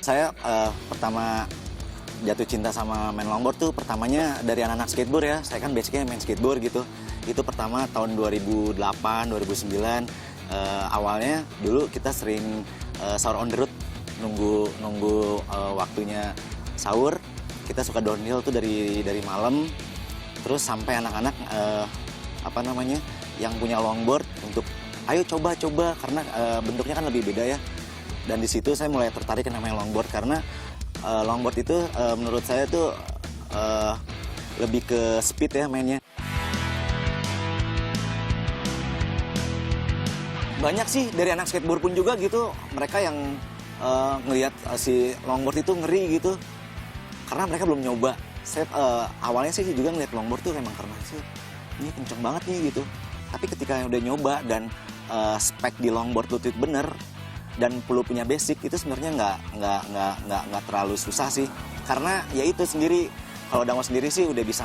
Saya pertama jatuh cinta sama main longboard tuh pertamanya dari anak-anak skateboard ya. Saya kan basicnya main skateboard gitu. Itu pertama tahun 2008, 2009. Awalnya dulu kita sering sahur on the road, nunggu waktunya sahur. Kita suka downhill tuh dari malam. Terus sampai anak-anak yang punya longboard untuk ayo coba karena bentuknya kan lebih beda ya. Dan di situ saya mulai tertarik yang namanya longboard karena longboard itu menurut saya tuh lebih ke speed ya mainnya. Banyak sih dari anak skateboard pun juga gitu, mereka yang ngelihat si longboard itu ngeri gitu karena mereka belum nyoba. Saya awalnya sih juga ngelihat longboard tuh memang karena sih ini kenceng banget nih gitu. Tapi ketika udah nyoba dan spek di longboard itu bener dan perlu punya basic, itu sebenarnya nggak terlalu susah sih, karena ya itu sendiri kalau Dango sendiri sih udah bisa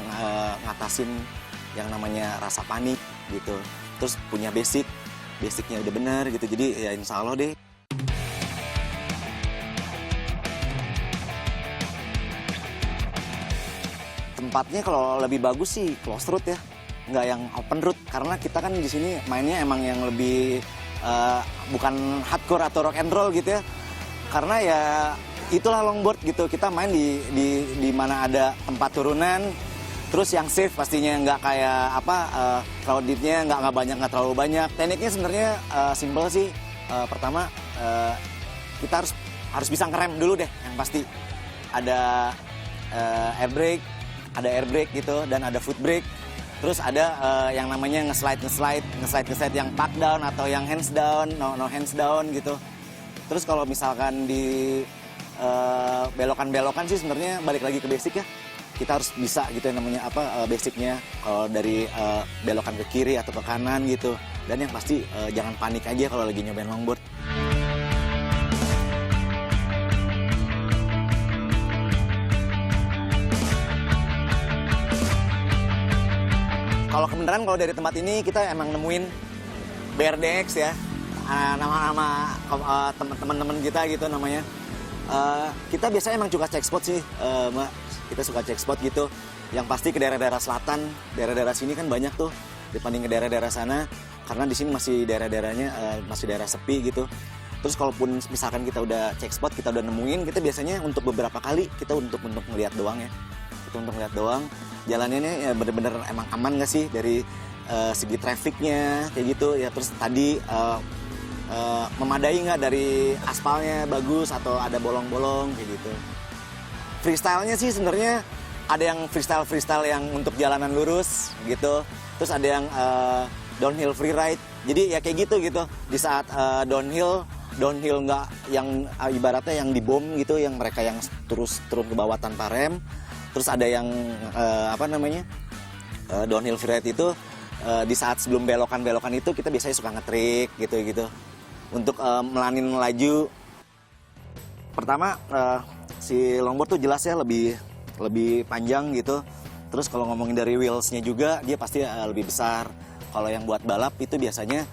ngatasin yang namanya rasa panik gitu, terus punya basicnya udah bener gitu, jadi ya insya Allah deh. Tempatnya kalau lebih bagus sih close road ya, nggak yang open road, karena kita kan di sini mainnya emang yang lebih bukan hardcore atau rock and roll gitu ya, karena ya itulah longboard gitu, kita main di mana ada tempat turunan, terus yang safe pastinya, nggak kayak crowdednya nggak terlalu banyak. Tekniknya sebenarnya simple sih. Pertama kita harus bisa ngerem dulu deh, yang pasti ada air brake gitu, dan ada foot brake. Terus ada yang namanya nge-slide yang park down atau yang hands down, no hands down gitu. Terus kalau misalkan di belokan-belokan sih sebenarnya balik lagi ke basic ya. Kita harus bisa gitu yang namanya basicnya, kalau dari belokan ke kiri atau ke kanan gitu. Dan yang pasti jangan panik aja kalau lagi nyobain longboard. Kalau kebenaran kalau dari tempat ini kita emang nemuin BRDX ya, nama-nama teman-teman kita gitu namanya. Kita biasanya emang suka cek spot sih, Mbak. Kita suka cek spot gitu. Yang pasti ke daerah-daerah selatan, daerah-daerah sini kan banyak tuh dibanding ke daerah-daerah sana. Karena di sini masih daerah-daerahnya masih daerah sepi gitu. Terus kalaupun misalkan kita udah cek spot, kita udah nemuin, kita biasanya untuk beberapa kali kita untuk ngeliat doang ya. Itu untuk ngeliat doang. Jalannya ini ya bener-bener emang aman nggak sih dari segi trafficnya kayak gitu ya. Terus tadi memadai nggak dari aspalnya bagus atau ada bolong-bolong kayak gitu. Freestyle-nya sih sebenarnya ada yang freestyle yang untuk jalanan lurus gitu. Terus ada yang downhill freeride. Jadi ya kayak gitu. Di saat downhill nggak yang ibaratnya yang dibom gitu, yang mereka yang terus turun ke bawah tanpa rem. Terus ada yang downhill freeride itu di saat sebelum belokan itu kita biasanya suka ngetrik gitu untuk melanin laju. Pertama si longboard tuh jelas ya lebih panjang gitu. Terus kalau ngomongin dari wheelsnya juga dia pasti lebih besar. Kalau yang buat balap itu biasanya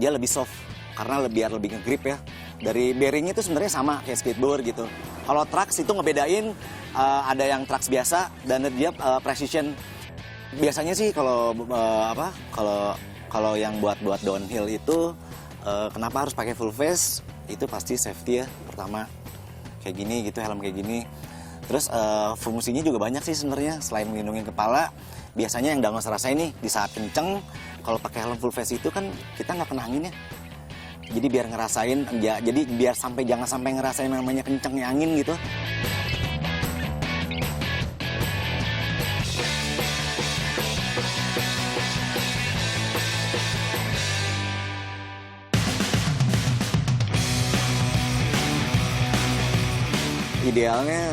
dia lebih soft karena biar lebih nge-grip ya. Dari bearingnya itu sebenarnya sama kayak skateboard gitu. Kalau trucks itu ngebedain ada yang trucks biasa dan dia precision. Biasanya sih kalau yang buat downhill itu kenapa harus pakai full face? Itu pasti safety ya pertama. Kayak gini gitu, helm kayak gini. Terus fungsinya juga banyak sih sebenarnya selain melindungi kepala. Biasanya yang Dango rasain nih di saat kenceng, kalau pakai helm full face itu kan kita nggak kena angin ya. Jadi biar ngerasain, jadi biar jangan sampai ngerasain namanya kencengnya angin gitu. Idealnya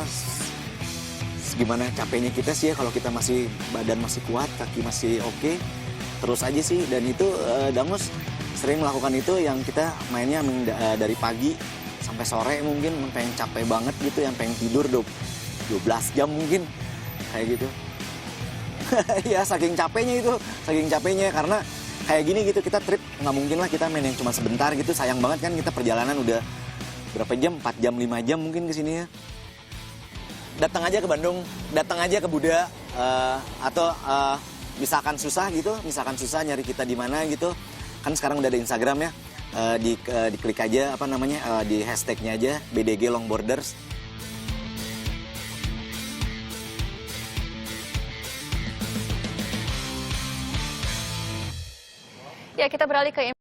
gimana capeknya kita sih ya, kalau kita badan masih kuat, kaki masih oke, terus aja sih. Dan itu Dangus sering melakukan itu, yang kita mainnya dari pagi sampai sore mungkin, pengen capek banget gitu, yang pengen tidur 12 jam mungkin kayak gitu. Ya saking capeknya karena kayak gini gitu, kita trip nggak mungkin lah kita main yang cuma sebentar gitu, sayang banget kan, kita perjalanan udah berapa jam, 4 jam, 5 jam mungkin ke sini ya. Datang aja ke Bandung, datang aja ke Buddha, atau misalkan susah nyari kita di mana gitu, kan sekarang udah ada Instagram ya, diklik aja di hashtagnya aja BDG Longborders. Ya, kita beralih ke